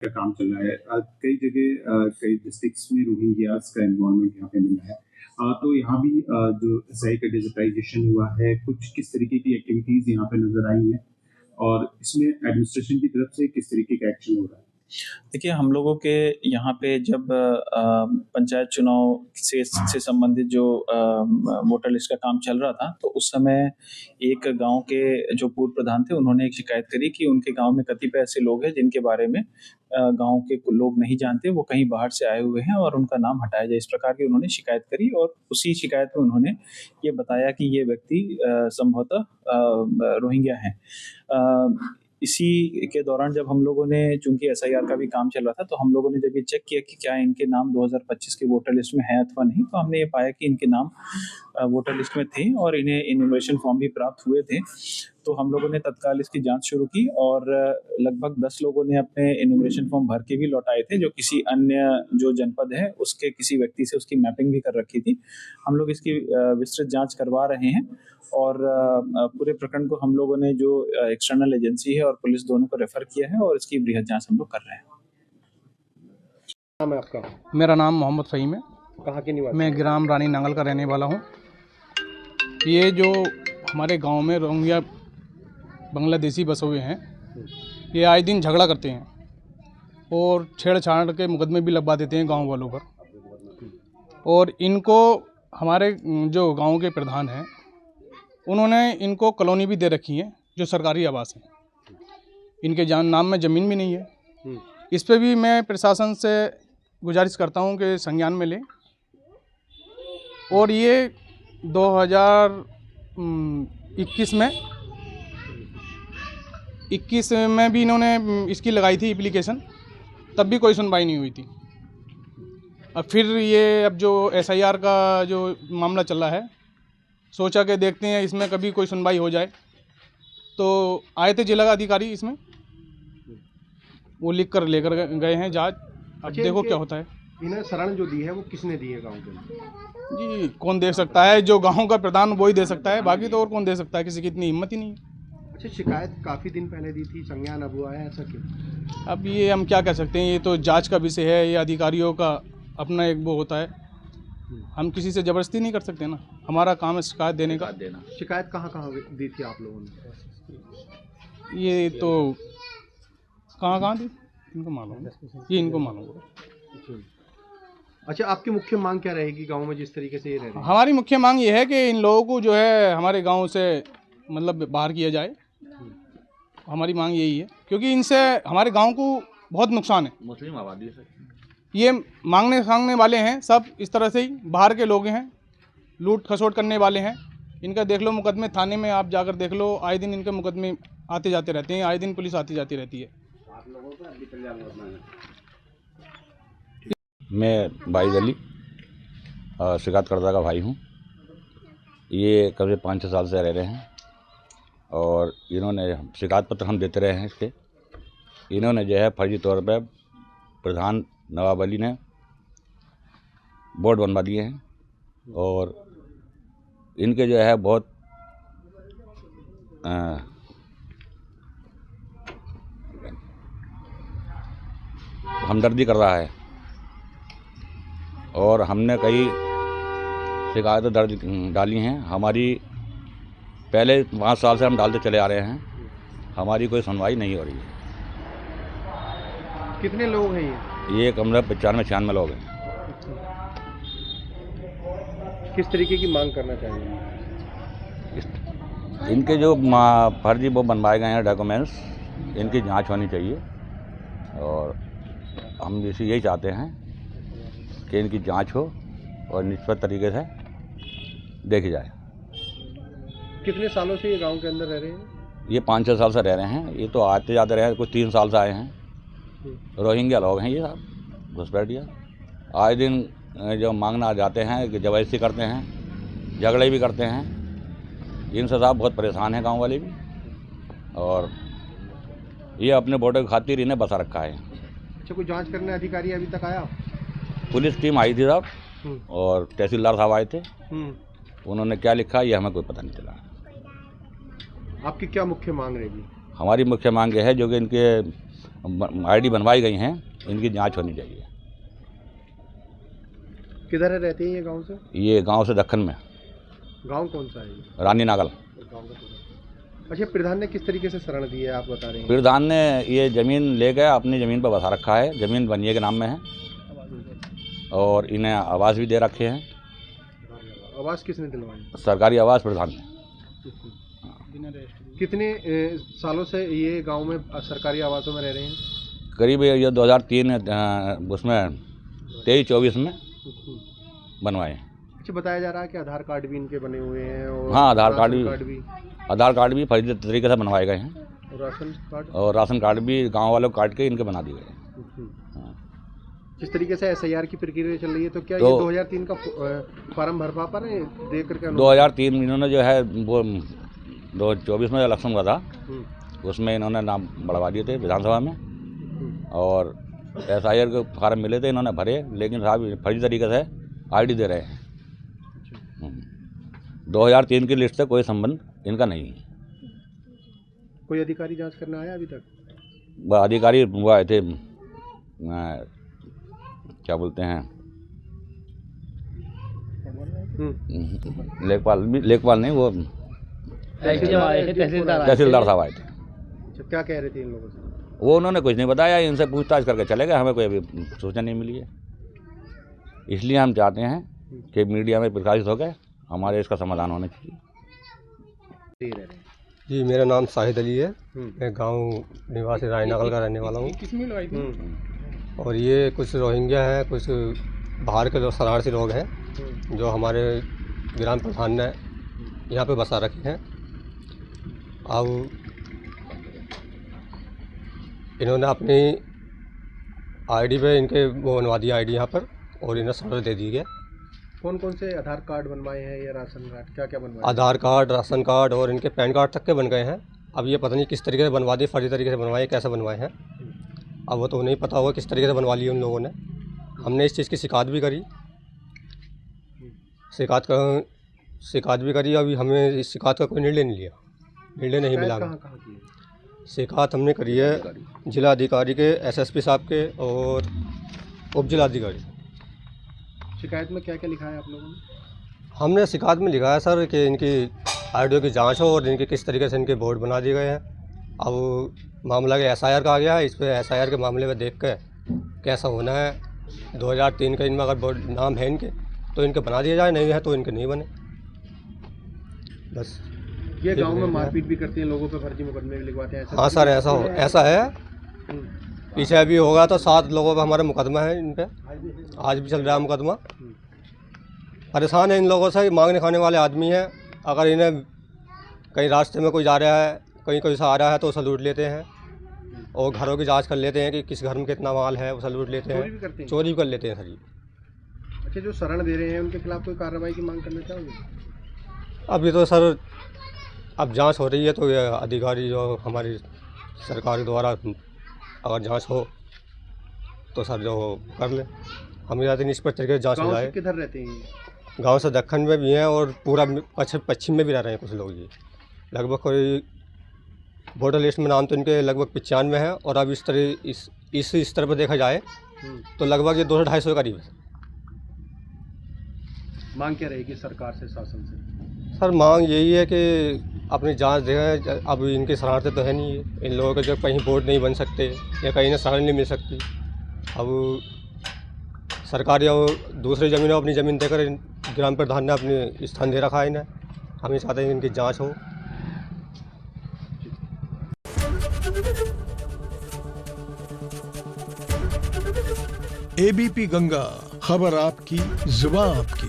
का काम चल रहा है। कई जगह कई डिस्ट्रिक्ट्स में रोहिंग्यास का एनवायरनमेंट यहाँ पे मिला है। तो यहाँ भी जो एसआई का डिजिटाइजेशन हुआ है, कुछ किस तरीके की एक्टिविटीज यहाँ पे नजर आई हैं और इसमें एडमिनिस्ट्रेशन की तरफ से किस तरीके का एक्शन हो रहा है? देखिए, हम लोगों के यहाँ पे जब पंचायत चुनाव से संबंधित जो वोटर लिस्ट का काम चल रहा था, तो उस समय एक गाँव के जो पूर्व प्रधान थे, उन्होंने एक शिकायत करी कि उनके गाँव में कतिपय ऐसे लोग हैं जिनके बारे में गाँव के लोग नहीं जानते, वो कहीं बाहर से आए हुए हैं और उनका नाम हटाया जाए। इस प्रकार की उन्होंने शिकायत करी और उसी शिकायत में उन्होंने ये बताया कि ये व्यक्ति संभवतः रोहिंग्या हैं। इसी के दौरान जब हम लोगों ने, चूँकि एसआईआर का भी काम चल रहा था, तो हम लोगों ने जब ये चेक किया कि क्या इनके नाम 2025 की वोटर लिस्ट में है अथवा नहीं, तो हमने ये पाया कि इनके नाम वोटर लिस्ट में थे और इन्हें इन्यूमरेशन फॉर्म भी प्राप्त हुए थे। तो हम लोगों ने तत्काल इसकी जांच शुरू की और लगभग 10 लोगों ने अपने इन्यूमरेशन फॉर्म भर के भी लौटाए थे, जो किसी अन्य जो जनपद है उसके किसी व्यक्ति से उसकी मैपिंग भी कर रखी थी। हम लोग इसकी विस्तृत जांच करवा रहे हैं और पूरे प्रकरण को हम लोगों ने जो एक्सटर्नल एजेंसी है और पुलिस दोनों को रेफर किया है और इसकी बृहद जांच हम लोग कर रहे हैं। नाम है आपका? मेरा नाम मोहम्मद फ़हीम है। कहाँ के निवासी? मैं ग्राम रानी नांगल का रहने वाला हूँ। ये जो हमारे गांव में रोहिंग्या बांग्लादेशी बसे हुए हैं, ये आए दिन झगड़ा करते हैं और छेड़छाड़ के मुकदमे भी लगवा देते हैं गांव वालों पर। और इनको हमारे जो गांव के प्रधान हैं, उन्होंने इनको कॉलोनी भी दे रखी है जो सरकारी आवास है। इनके नाम में ज़मीन भी नहीं है। इस पे भी मैं प्रशासन से गुजारिश करता हूं कि संज्ञान में लें। और ये 2021 में भी इन्होंने इसकी लगाई थी एप्लीकेशन, तब भी कोई सुनवाई नहीं हुई थी। अब फिर ये अब जो एसआईआर का जो मामला चल रहा है, सोचा कि देखते हैं इसमें कभी कोई सुनवाई हो जाए। तो आए थे जिला अधिकारी, इसमें वो लिख कर लेकर गए हैं जज। अब देखो क्या होता है। इन्हें शरण जो दी है वो किसने दी है गांव के अंदर? जी कौन दे सकता है? जो गांव का प्रधान वही दे सकता है, बाकी तो और कौन दे सकता है? किसी की इतनी हिम्मत ही नहीं है। अच्छा, शिकायत काफ़ी दिन पहले दी थी, संज्ञान अब हुआ है, ऐसा क्यों? अब ये हम क्या कह सकते हैं, ये तो जांच का विषय है, ये अधिकारियों का अपना एक वो होता है। हम किसी से ज़बरदस्ती नहीं कर सकते ना, हमारा काम है शिकायत देने का। शिकायत कहाँ दी थी आप लोगों ने? ये तो कहाँ दी, इनको मालूम है, ये इनको मालूम है। अच्छा, आपकी मुख्य मांग क्या रहेगी गांव में जिस तरीके से ये रह रहे हैं? हमारी मुख्य मांग ये है कि इन लोगों को जो है हमारे गांव से मतलब बाहर किया जाए। हमारी मांग यही है, क्योंकि इनसे हमारे गांव को बहुत नुकसान है। मुस्लिम आबादी है, ये मांगने वाले हैं, सब इस तरह से ही बाहर के लोग हैं, लूट खसोट करने वाले हैं। इनका देख लो मुकदमे, थाने में आप जाकर देख लो, आए दिन इनके मुकदमे आते जाते रहते हैं, आए दिन पुलिस आती जाती रहती है। मैं बाइज अली शिकायतकर्ता का भाई हूँ। ये करीब 5-6 साल से रह रहे हैं और इन्होंने शिकायत पत्र हम देते रहे हैं इसके। इन्होंने जो है फर्जी तौर पर प्रधान नवाब अली ने बोर्ड बनवा दिए हैं और इनके जो है बहुत हमदर्दी कर रहा है और हमने कई शिकायतें दर्ज डाली हैं। हमारी पहले 5 साल से हम डालते चले आ रहे हैं, हमारी कोई सुनवाई नहीं हो रही है। कितने लोग हैं ये कमरा 95-96 लोग हैं। किस तरीके की मांग करना चाहिए? इनके जो फर्जी वो बनवाए गए हैं डॉक्यूमेंट्स, इनकी जांच होनी चाहिए और हम जैसे यही चाहते हैं कि इनकी जांच हो और निष्पक्ष तरीके से देखी जाए। कितने सालों से ये गांव के अंदर रह रहे हैं? ये 5-6 साल से रह रहे हैं। ये तो आते जाते रहे हैं, कुछ 3 साल से आए हैं। रोहिंग्या लोग हैं ये सब, घुसपैठिया। आए दिन जो मांगना जाते हैं कि जबरदस्ती करते हैं, झगड़े भी करते हैं। इनसे साहब बहुत परेशान हैं गांव वाले भी और ये अपने वोटों की खातिर इन्हें बसा रखा है। अच्छा, कोई जांच करने अधिकारी अभी तक आया? पुलिस टीम आई थी साहब और तहसीलदार साहब आए थे। उन्होंने क्या लिखा ये हमें कोई पता नहीं चला। आपकी क्या मुख्य मांग रहेगी? हमारी मुख्य मांग ये है जो कि इनके आईडी बनवाई गई हैं, इनकी जांच होनी चाहिए। किधर रहते हैं ये गांव से? ये गांव से दक्कन में, गांव कौन सा है ये? रानी नागल। गांव का अच्छा, प्रधान ने किस तरीके से शरण दी है आप बता रहे हैं? प्रधान ने ये ज़मीन ले गया, अपनी ज़मीन पर बसा रखा है, ज़मीन बनिए के नाम में है और इन्हें आवास भी दे रखे हैं। आवास किसने दिलवाई? सरकारी आवास प्रधान ने। कितने सालों से ये गांव में सरकारी आवासों में रह रहे हैं? करीब ये 2003 उसमें 23-24 में बनवाए। अच्छा, बताया जा रहा है कि आधार कार्ड भी इनके बने हुए हैं और हाँ, आधार कार्ड भी फर्जी तरीके से बनवाए गए हैं और राशन कार्ड भी गांव वालों को काट के इनके बना दिए गए हैं। जिस तरीके से SIR की प्रक्रिया चल रही है, तो क्या ये 2003 का फॉर्म भर पा रहे हैं दे करके? 2003 इन्होंने जो है वो 2024 में इलेक्शन हुआ था, उसमें इन्होंने नाम बढ़वा दिए थे विधानसभा में और SIR के फार्म मिले थे, इन्होंने भरे, लेकिन साहब फर्जी तरीके से ID दे रहे हैं। 2003 की लिस्ट से कोई संबंध इनका नहीं है। कोई अधिकारी जांच करने आया अभी तक? अधिकारी वो आए थे, क्या बोलते हैं, लेखपाल नहीं, वो तहसीलदार साहब आए थे। अच्छा, क्या कह रहे थे इन लोगों से? वो उन्होंने कुछ नहीं बताया, इनसे पूछताछ करके चले गए, हमें कोई अभी सूचना नहीं मिली है। इसलिए हम चाहते हैं कि मीडिया में प्रकाशित हो गए, हमारे इसका समाधान होना चाहिए। जी, मेरा नाम शाहिद अली है, मैं गांव निवासी रायनागल का रहने वाला हूँ। और ये कुछ रोहिंग्या हैं, कुछ बाहर के लोग शरणार्थी लोग हैं जो हमारे ग्राम प्रधान ने यहाँ पे बसा रखे हैं। अब इन्होंने अपनी ID पे इनके वो बनवा दिया ID यहाँ पर और इन्हें शरण दे दी गया। कौन कौन से आधार कार्ड बनवाए हैं या राशन कार्ड, क्या क्या बनवाए? आधार कार्ड, राशन कार्ड और इनके पैन कार्ड तक के बन गए हैं। अब ये पता नहीं किस तरीके से बनवा दिए, फर्जी तरीके से बनवाए, कैसे बनवाए हैं, अब वो तो नहीं पता होगा किस तरीके से बनवा लिए उन लोगों ने। हमने इस चीज़ की शिकायत भी करी, शिकायत भी करी। अभी हमें इस शिकायत का कोई निर्णय नहीं लिया, निर्णय नहीं मिला। शिकायत हमने करी है जिला अधिकारी के, SSP साहब के और उप जिलाधिकारी। शिकायत में क्या क्या लिखा है आप लोगों ने? हमने शिकायत में लिखा है सर कि इनकी आईडियो की जांच हो और इनके किस तरीके से इनके बोर्ड बना दिए गए हैं। अब मामला के SIR का आ गया है, इस पर SIR के मामले में देख कर कैसा होना है। 2003 का इनमें अगर बोर्ड नाम है इनके तो इनके बना दिया जाए, नहीं है तो इनके नहीं बने। बस ये गांव में मारपीट भी करते हैं, लोगों पे फर्जी मुकदमे भी लिखवाते हैं? हाँ सर, ऐसा है। पीछे अभी होगा तो 7 लोगों पर हमारा मुकदमा है इन पे, आज भी चल रहा है मुकदमा। परेशान है इन लोगों से, मांगने खाने वाले आदमी हैं। अगर इन्हें कहीं रास्ते में कोई जा रहा है, कहीं कोई सा आ रहा है तो उसे लूट लेते हैं और घरों की जांच कर लेते हैं कि किस घर में कितना माल है, उसे लूट लेते हैं, चोरी भी कर लेते हैं सर जी। अच्छा, जो शरण दे रहे हैं उनके खिलाफ कोई कार्रवाई की मांग करना चाहोगे? अभी तो सर अब जांच हो रही है, तो ये अधिकारी जो हमारी सरकार द्वारा अगर जांच हो तो सर जो कर ले। हम चाहते हैं इस पर तरीके से जांच हो जाए। किधर रहते हैं? गांव से दक्कन में भी हैं और पूरा पश्चिम में भी रह रहे हैं कुछ लोग। ये लगभग कोई वोटर लिस्ट में नाम तो इनके लगभग 95 है और अब इस तरह पर देखा जाए तो लगभग ये 200-250 करीब है। मांग क्या रहेगी सरकार से, शासन से? सर मांग यही है कि अपनी जांच दें। अब इनके शरारतें तो है नहीं है, इन लोगों के जब कहीं बोर्ड नहीं बन सकते या कहीं ना शरण नहीं मिल सकती। अब सरकार या दूसरी ज़मीनों अपनी ज़मीन देकर ग्राम प्रधान ने अपने स्थान दे रखा है इन्हें। हम ये चाहते हैं इनकी जांच हो। ABP गंगा, खबर आपकी, जुबान आपकी।